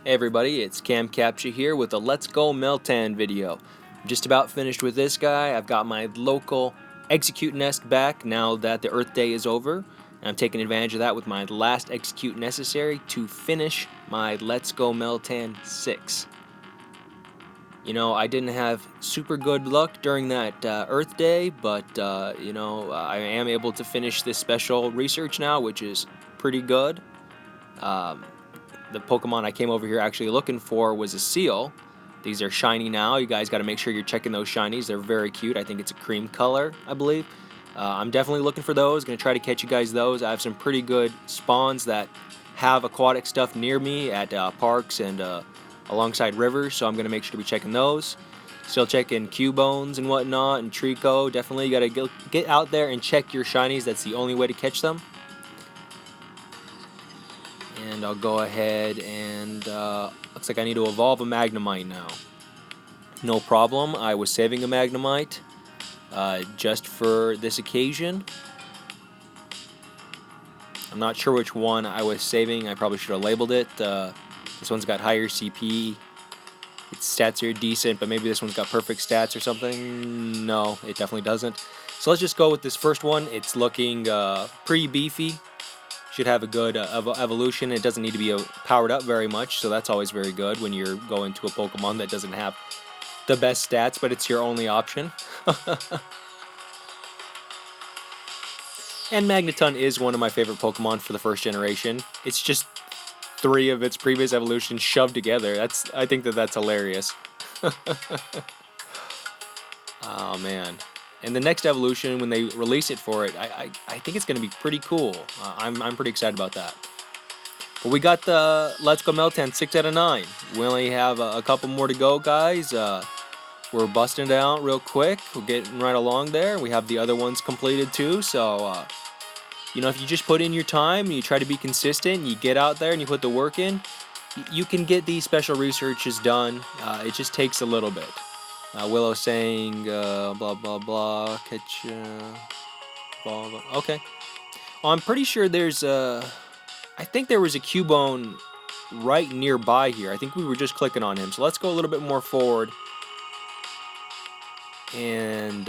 Hey everybody, it's Cam Capture here with a Let's Go Meltan video. I'm just about finished with this guy. I've got my local execute nest back now that the Earth Day is over. And I'm taking advantage of that with my last execute necessary to finish my Let's Go Meltan 6. You know, I didn't have super good luck during that Earth Day, but I am able to finish this special research now, which is pretty good. The Pokemon I came over here actually looking for was a seal. These are shiny now. You guys got to make sure you're checking those shinies. They're very cute. I think it's a cream color, I believe. I'm definitely looking for those. Going to try to catch you guys those. I have some pretty good spawns that have aquatic stuff near me at parks and alongside rivers, so I'm going to make sure to be checking those. Still checking Cubones and whatnot and Trico. Definitely got to get out there and check your shinies. That's the only way to catch them. And I'll go ahead and looks like I need to evolve a Magnemite now. No problem. I was saving a Magnemite just for this occasion. I'm not sure which one I was saving. I probably should have labeled it. This one's got higher CP. Its stats are decent, but maybe this one's got perfect stats or something. No, it definitely doesn't. So let's just go with this first one. It's looking pretty beefy. Should have a good evolution. It doesn't need to be powered up very much, so that's always very good when you're going to a Pokemon that doesn't have the best stats, but it's your only option. And Magneton is one of my favorite Pokemon for the first generation. It's just 3 of its previous evolutions shoved together. I think that's hilarious. Oh man. And the next evolution, when they release it for it, I think it's going to be pretty cool. I'm pretty excited about that. But we got the Let's Go Meltan 6 out of 9. We only have a couple more to go, guys. We're busting it out real quick. We're getting right along there. We have the other ones completed too. So, if you just put in your time and you try to be consistent, and you get out there and you put the work in, you can get these special researches done. It just takes a little bit. Willow saying, blah, blah, blah, catch, blah, blah. Okay. Well, I'm pretty sure there's I think there was a Cubone right nearby here. I think we were just clicking on him. So let's go a little bit more forward and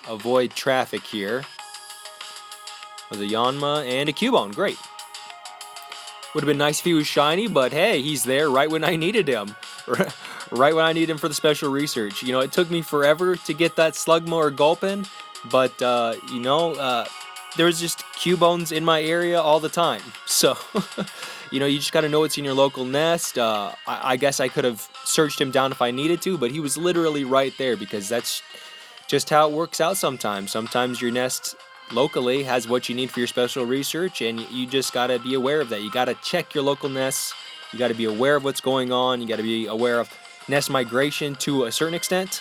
avoid traffic here. With a Yanma and a Cubone. Great. Would have been nice if he was shiny, but hey, he's there right when I needed him. Right when I need him for the special research. You know, it took me forever to get that Slugma or Gulpin, but, there's just Cubones in my area all the time. So, you just got to know what's in your local nest. I guess I could have searched him down if I needed to, but he was literally right there because that's just how it works out sometimes. Sometimes your nest locally has what you need for your special research, and you just got to be aware of that. You got to check your local nests. You got to be aware of what's going on. You got to be aware of nest migration to a certain extent.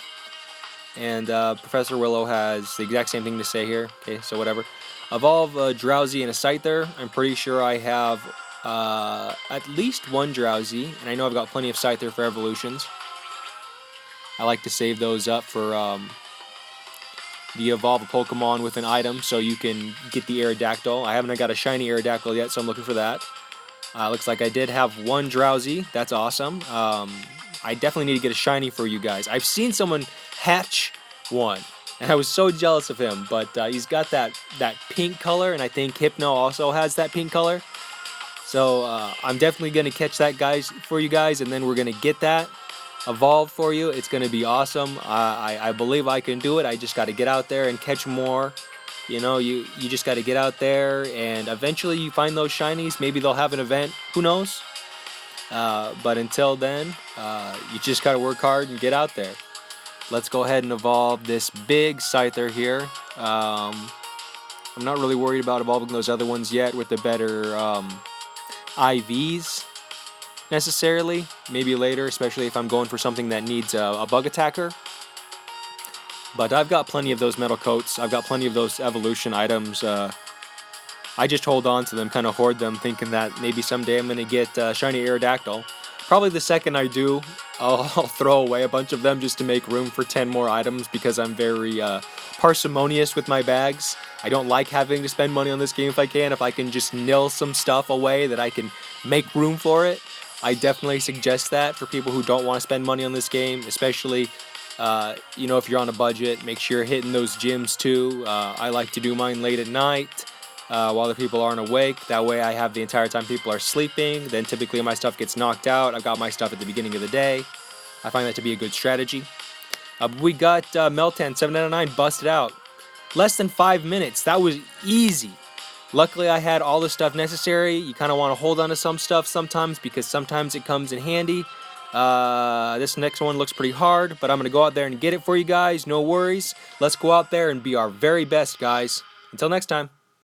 And Professor Willow has the exact same thing to say here. Okay, so whatever. Evolve a Drowsy and a Scyther. I'm pretty sure I have at least one Drowsy, and I know I've got plenty of Scyther for evolutions. I like to save those up for the evolve a Pokemon with an item so you can get the Aerodactyl. I haven't got a shiny Aerodactyl yet, so I'm looking for that. Looks like I did have one Drowsy. That's awesome. I definitely need to get a shiny for you guys. I've seen someone hatch one, and I was so jealous of him, but he's got that pink color, and I think Hypno also has that pink color. So I'm definitely going to catch that for you guys, and then we're going to get that evolved for you. It's going to be awesome. I believe I can do it. I just got to get out there and catch more. You just got to get out there, and eventually you find those shinies. Maybe they'll have an event. Who knows? But until then, you just got to work hard and get out there. Let's go ahead and evolve this big Scyther here. I'm not really worried about evolving those other ones yet with the better IVs necessarily. Maybe later, especially if I'm going for something that needs a bug attacker. But I've got plenty of those metal coats. I've got plenty of those evolution items. I just hold on to them, kind of hoard them, thinking that maybe someday I'm going to get shiny Aerodactyl. Probably the second I do, I'll throw away a bunch of them just to make room for 10 more items because I'm very parsimonious with my bags. I don't like having to spend money on this game if I can. If I can just nil some stuff away that I can make room for it, I definitely suggest that for people who don't want to spend money on this game, especially if you're on a budget. Make sure you're hitting those gyms too. I like to do mine late at night while other people aren't awake. That way I have the entire time people are sleeping. Then typically my stuff gets knocked out. I've got my stuff at the beginning of the day. I find that to be a good strategy. We got Meltan 799 busted out. Less than 5 minutes. That was easy. Luckily, I had all the stuff necessary. You kind of want to hold on to some stuff sometimes because sometimes it comes in handy. This next one looks pretty hard, but I'm going to go out there and get it for you guys. No worries. Let's go out there and be our very best, guys. Until next time.